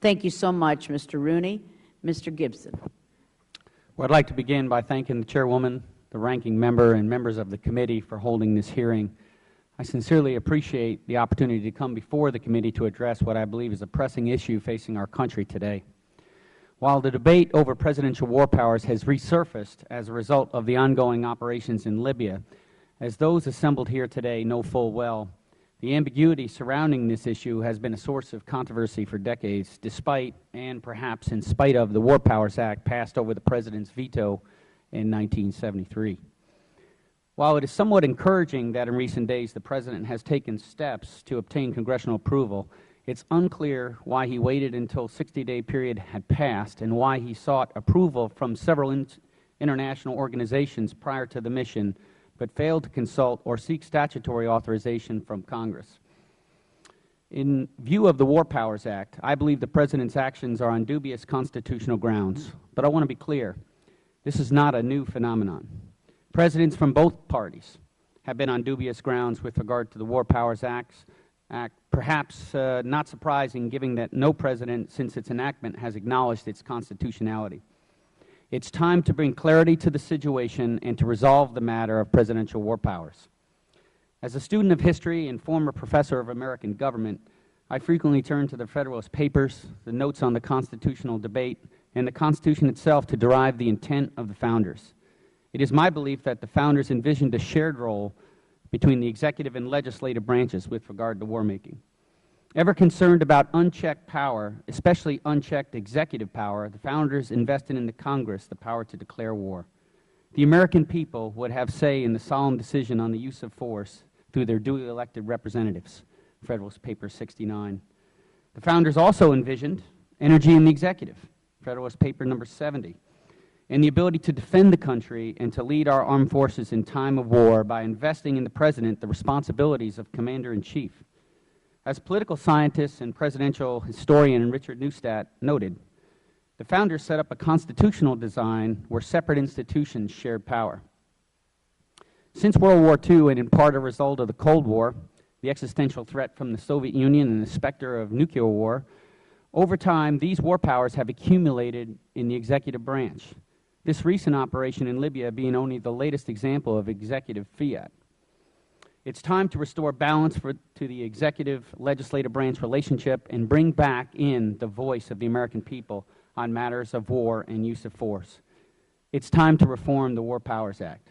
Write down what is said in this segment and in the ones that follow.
Thank you so much, Mr. Rooney. Mr. Gibson. Well, I'd like to begin by thanking the Chairwoman, the Ranking Member, and members of the committee for holding this hearing. I sincerely appreciate the opportunity to come before the committee to address what I believe is a pressing issue facing our country today. While the debate over presidential war powers has resurfaced as a result of the ongoing operations in Libya, as those assembled here today know full well, the ambiguity surrounding this issue has been a source of controversy for decades, despite and perhaps in spite of the War Powers Act passed over the President's veto in 1973. While it is somewhat encouraging that in recent days the President has taken steps to obtain congressional approval, it's unclear why he waited until a 60-day period had passed and why he sought approval from several international organizations prior to the mission, but failed to consult or seek statutory authorization from Congress. In view of the War Powers Act, I believe the President's actions are on dubious constitutional grounds. But I want to be clear, this is not a new phenomenon. Presidents from both parties have been on dubious grounds with regard to the War Powers Act, perhaps not surprising given that no President since its enactment has acknowledged its constitutionality. It's time to bring clarity to the situation and to resolve the matter of presidential war powers. As a student of history and former professor of American government, I frequently turn to the Federalist Papers, the notes on the constitutional debate, and the Constitution itself to derive the intent of the Founders. It is my belief that the Founders envisioned a shared role between the executive and legislative branches with regard to war making. Ever concerned about unchecked power, especially unchecked executive power, the Founders invested in the Congress the power to declare war. The American people would have say in the solemn decision on the use of force through their duly elected representatives, Federalist Paper 69. The Founders also envisioned energy in the executive, Federalist Paper number 70, and the ability to defend the country and to lead our armed forces in time of war by investing in the President the responsibilities of Commander-in-Chief. As political scientist and presidential historian Richard Neustadt noted, the Founders set up a constitutional design where separate institutions shared power. Since World War II, and in part a result of the Cold War, the existential threat from the Soviet Union and the specter of nuclear war, over time these war powers have accumulated in the executive branch, this recent operation in Libya being only the latest example of executive fiat. It's time to restore balance to the executive-legislative branch relationship and bring back in the voice of the American people on matters of war and use of force. It's time to reform the War Powers Act.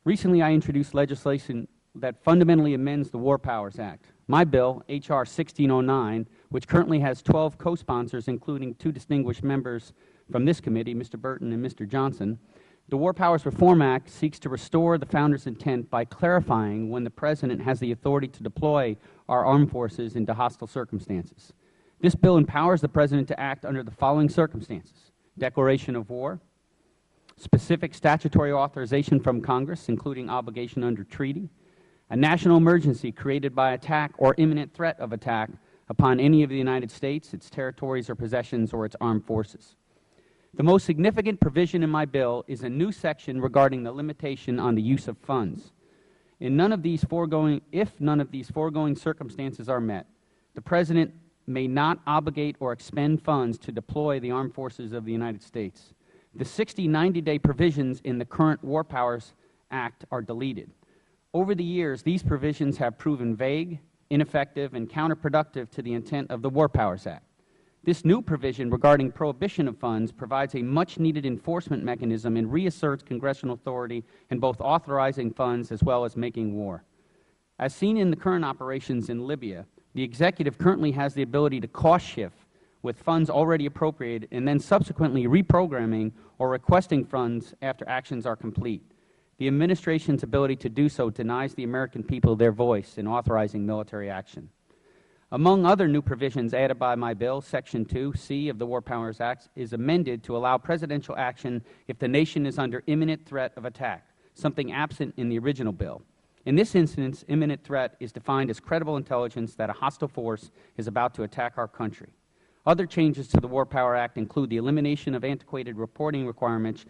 Recently, I introduced legislation that fundamentally amends the War Powers Act. My bill, H.R. 1609, which currently has 12 co-sponsors, including 2 distinguished members from this committee, Mr. Burton and Mr. Johnson, the War Powers Reform Act seeks to restore the Founders' intent by clarifying when the President has the authority to deploy our armed forces into hostile circumstances. This bill empowers the President to act under the following circumstances: declaration of war, specific statutory authorization from Congress, including obligation under treaty, a national emergency created by attack or imminent threat of attack upon any of the United States, its territories or possessions, or its armed forces. The most significant provision in my bill is a new section regarding the limitation on the use of funds. If none of these foregoing circumstances are met, the President may not obligate or expend funds to deploy the armed forces of the United States. The 90-day provisions in the current War Powers Act are deleted. Over the years, these provisions have proven vague, ineffective, and counterproductive to the intent of the War Powers Act. This new provision regarding prohibition of funds provides a much-needed enforcement mechanism and reasserts congressional authority in both authorizing funds as well as making war. As seen in the current operations in Libya, the executive currently has the ability to cost shift with funds already appropriated and then subsequently reprogramming or requesting funds after actions are complete. The administration's ability to do so denies the American people their voice in authorizing military action. Among other new provisions added by my bill, Section 2C of the War Powers Act is amended to allow presidential action if the nation is under imminent threat of attack, something absent in the original bill. In this instance, imminent threat is defined as credible intelligence that a hostile force is about to attack our country. Other changes to the War Power Act include the elimination of antiquated reporting requirements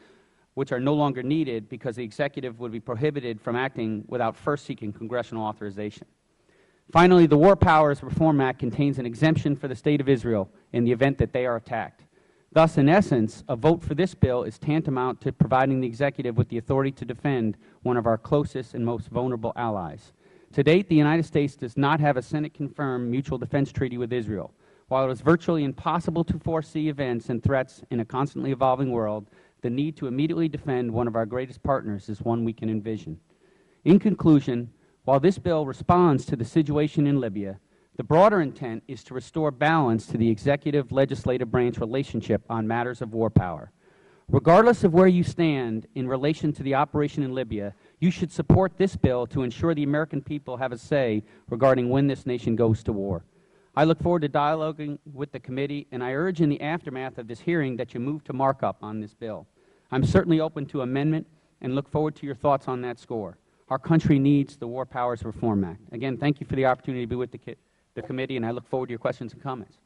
which are no longer needed because the executive would be prohibited from acting without first seeking congressional authorization. Finally, the War Powers Reform Act contains an exemption for the State of Israel in the event that they are attacked. Thus, in essence, a vote for this bill is tantamount to providing the executive with the authority to defend one of our closest and most vulnerable allies. To date, the United States does not have a Senate-confirmed mutual defense treaty with Israel. While it is virtually impossible to foresee events and threats in a constantly evolving world, the need to immediately defend one of our greatest partners is one we can envision. In conclusion, while this bill responds to the situation in Libya, the broader intent is to restore balance to the executive-legislative branch relationship on matters of war power. Regardless of where you stand in relation to the operation in Libya, you should support this bill to ensure the American people have a say regarding when this nation goes to war. I look forward to dialoguing with the committee, and I urge in the aftermath of this hearing that you move to markup on this bill. I'm certainly open to amendment and look forward to your thoughts on that score. Our country needs the War Powers Reform Act. Again, thank you for the opportunity to be with the committee, and I look forward to your questions and comments.